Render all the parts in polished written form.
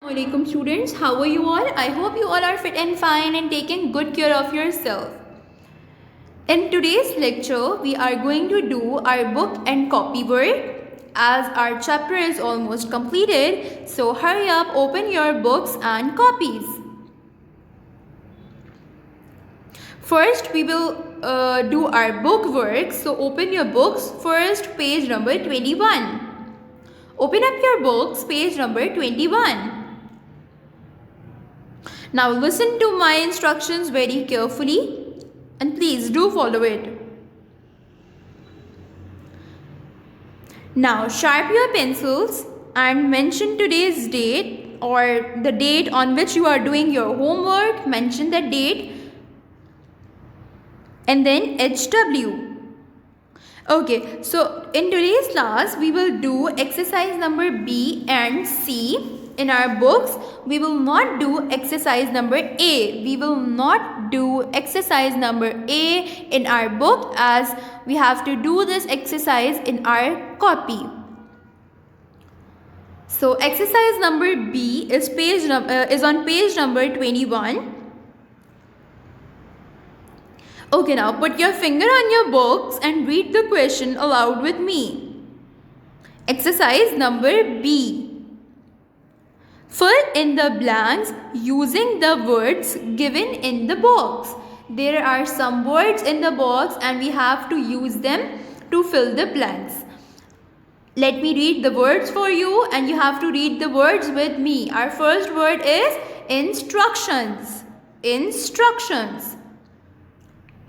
Assalamualaikum students, how are you all? I hope you all are fit and fine and taking good care of yourself. In today's lecture, we are going to do our book and copy work as our chapter is almost completed. So hurry up, open your books and copies. First, we will do our book work. So open your books. First, page number 21. Open up your books, page number 21. Now listen to my instructions very carefully and please do follow it. Now sharpen your pencils and mention today's date or the date on which you are doing your homework. Mention the date and then HW. Okay, so in today's class we will do exercise number B and C. In our books, we will not do exercise number A. We will not do exercise number A in our book as we have to do this exercise in our copy. So exercise number B is on page number 21. Okay, now put your finger on your books and read the question aloud with me. Exercise number B. Fill in the blanks using the words given in the box. There are some words in the box and we have to use them to fill the blanks. Let me read the words for you and you have to read the words with me. Our first word is instructions. Instructions.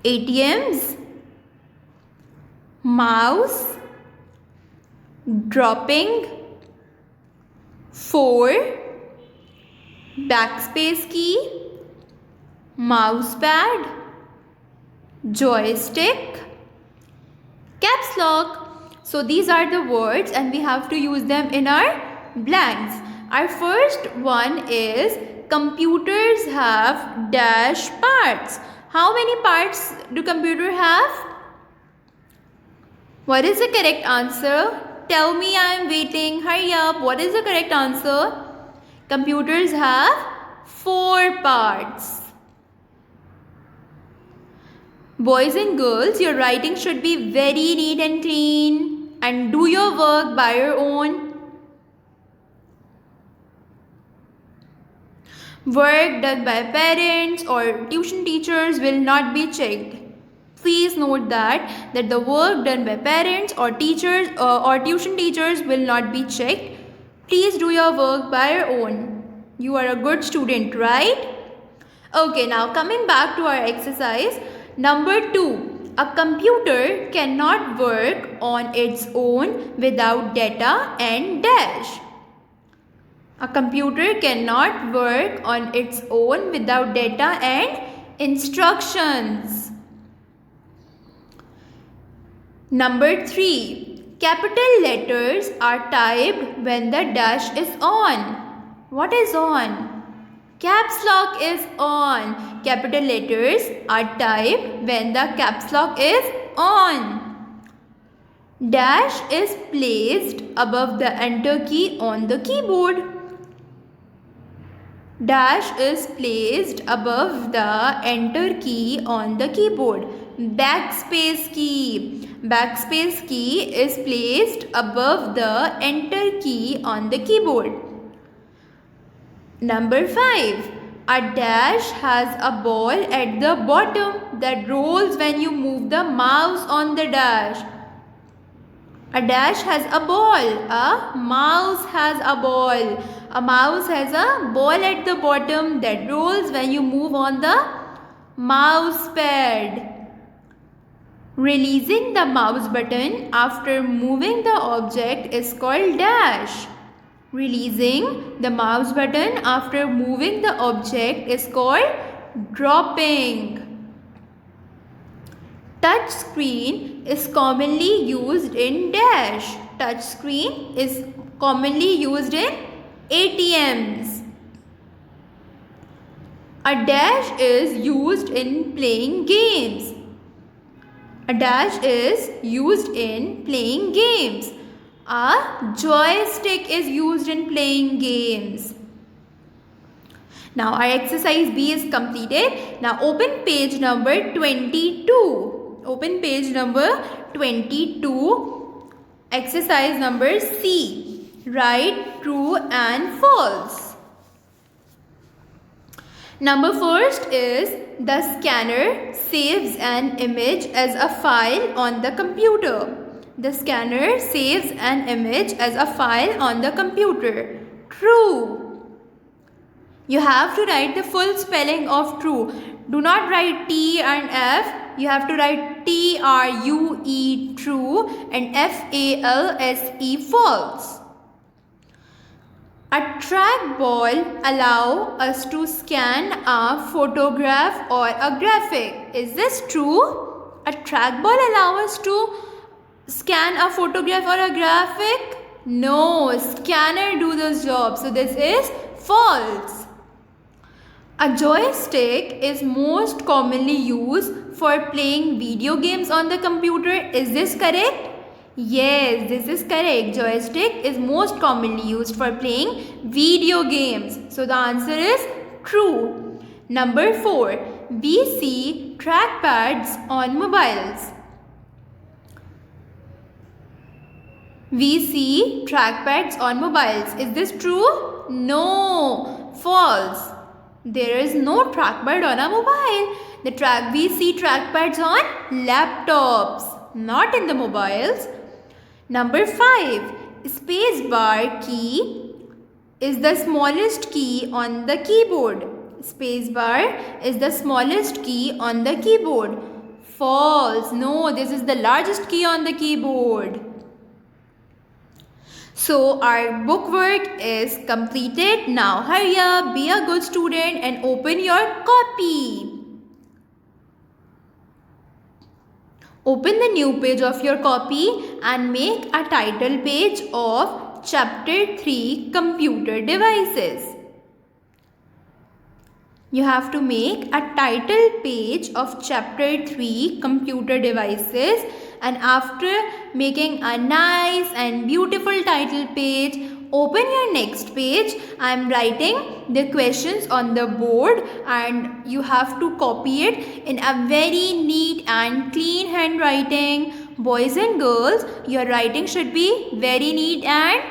ATMs, mouse, dropping, 4, backspace key, mouse pad, joystick, caps lock. So these are the words and we have to use them in our blanks. Our first one is computers have dash parts. How many parts do computer have? What is the correct answer? Tell me, I am waiting. Hurry up. What is the correct answer? Computers have 4 parts. Boys and girls, your writing should be very neat and clean and do your work by your own. Work done by parents or tuition teachers will not be checked. Please note that the work done by parents or teachers or tuition teachers will not be checked. Please do your work by your own. You are a good student, right? Okay, now coming back to our exercise. Number 2. A computer cannot work on its own without data and dash. A computer cannot work on its own without data and instructions. Number 3. Capital letters are typed when the dash is on. What is on? Caps lock is on. Capital letters are typed when the caps lock is on. Dash is placed above the enter key on the keyboard. Dash is placed above the enter key on the keyboard. Backspace key. Backspace key is placed above the enter key on the keyboard. Number 5. A dash has a ball at the bottom that rolls when you move the mouse on the dash. A dash has a ball. A mouse has a ball. A mouse has a ball at the bottom that rolls when you move on the mouse pad. Releasing the mouse button after moving the object is called dash. Releasing the mouse button after moving the object is called dropping. Touch screen is commonly used in dash. Touch screen is commonly used in ATMs. A dash is used in playing games. A dash is used in playing games. A joystick is used in playing games. Now our exercise B is completed. Now open page number 22. Open page number 22. Exercise number C. Write true and false. Number first is the scanner saves an image as a file on the computer. The scanner saves an image as a file on the computer. True. You have to write the full spelling of true. Do not write T and F. You have to write TRUE true and FALSE false. A trackball allows us to scan a photograph or a graphic. Is this true? A trackball allows us to scan a photograph or a graphic? No, scanner do this job. So this is false. A joystick is most commonly used for playing video games on the computer. Is this correct? Yes, this is correct. Joystick is most commonly used for playing video games. So the answer is true. Number 4. We see trackpads on mobiles. We see trackpads on mobiles. Is this true? No, false. There is no trackpad on a mobile. We see trackpads on laptops, not in the mobiles. Number 5. Spacebar key is the smallest key on the keyboard. Spacebar is the smallest key on the keyboard. False. No, this is the largest key on the keyboard. So our book work is completed. Now hurry up, be a good student and open your copy. Open the new page of your copy and make a title page of Chapter 3 Computer Devices. You have to make a title page of Chapter 3 Computer Devices, and after making a nice and beautiful title page, open your next page. I am writing the questions on the board and you have to copy it in a very neat and clean handwriting. Boys and girls, your writing should be very neat and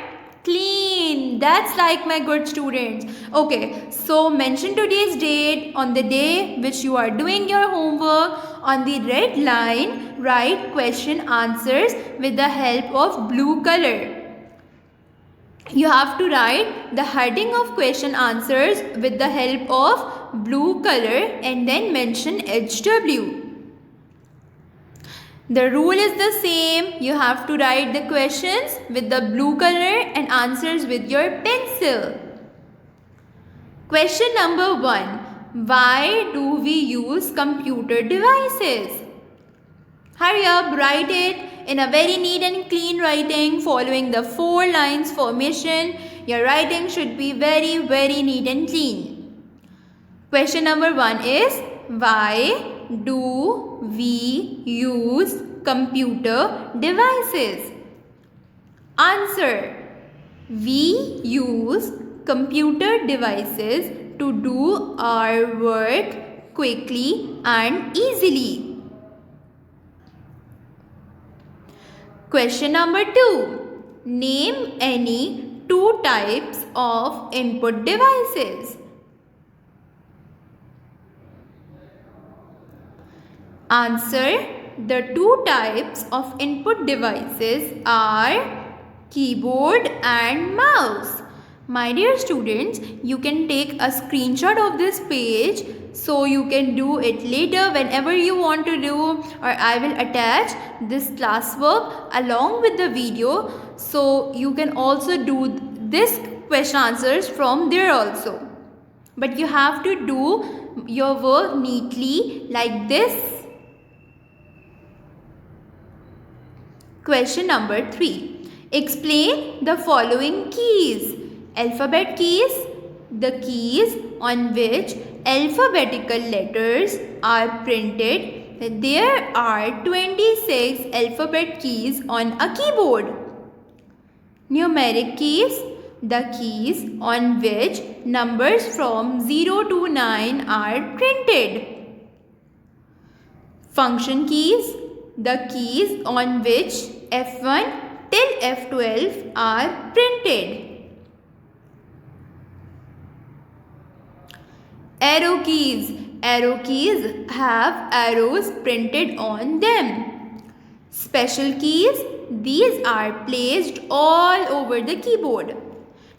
clean. That's like my good students. Okay, so mention today's date on the day which you are doing your homework. On the red line, write question answers with the help of blue color. You have to write the heading of question answers with the help of blue color and then mention HW. The rule is the same. You have to write the questions with the blue color and answers with your pencil. Question number 1. Why do we use computer devices? Hurry up, write it in a very neat and clean writing following the 4 lines formation. Your writing should be very neat and clean. Question number 1 is, why do we use computer devices? Answer. We use computer devices to do our work quickly and easily. Question number 2. Name any 2 types of input devices. Answer. The 2 types of input devices are keyboard and mouse. My dear students, you can take a screenshot of this page so you can do it later whenever you want to do, or I will attach this classwork along with the video so you can also do this question answers from there also. But you have to do your work neatly like this. Question number 3. Explain the following keys. Alphabet keys, the keys on which alphabetical letters are printed. There are 26 alphabet keys on a keyboard. Numeric keys, the keys on which numbers from 0 to 9 are printed. Function keys, the keys on which F1 till F12 are printed. Arrow keys, arrow keys have arrows printed on them. Special keys, these are placed all over the keyboard.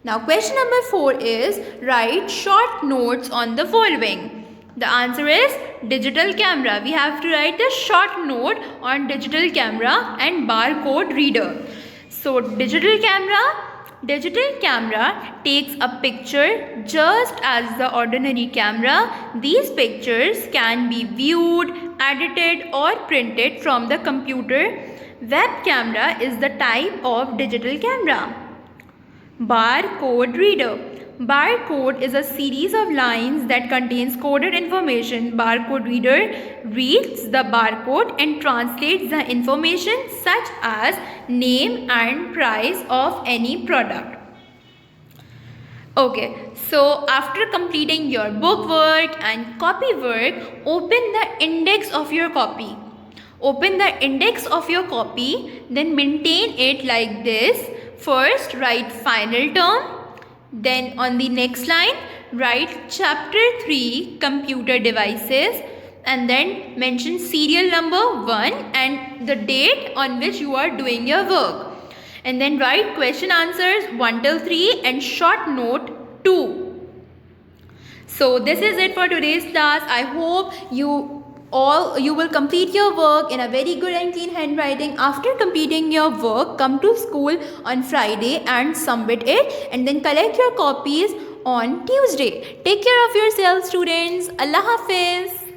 Now question number 4 is write short notes on the following. The answer is digital camera. We have to write a short note on digital camera and barcode reader. So digital camera takes a picture just as the ordinary camera. These pictures can be viewed, edited or printed from the computer. Web camera is the type of digital camera. Barcode reader. Barcode is a series of lines that contains coded information. Barcode reader reads the barcode and translates the information such as name and price of any product. Okay, so after completing your book work and copy work, open the index of your copy. Open the index of your copy, then maintain it like this. First, write final term. Then on the next line, write chapter 3 computer devices and then mention serial number 1 and the date on which you are doing your work. And then write question answers 1 till 3 and short note 2. So this is it for today's class. I hope you will complete your work in a very good and clean handwriting. After completing your work, come to school on Friday and submit it and then collect your copies on Tuesday. Take care of yourselves, students. Allah Hafiz.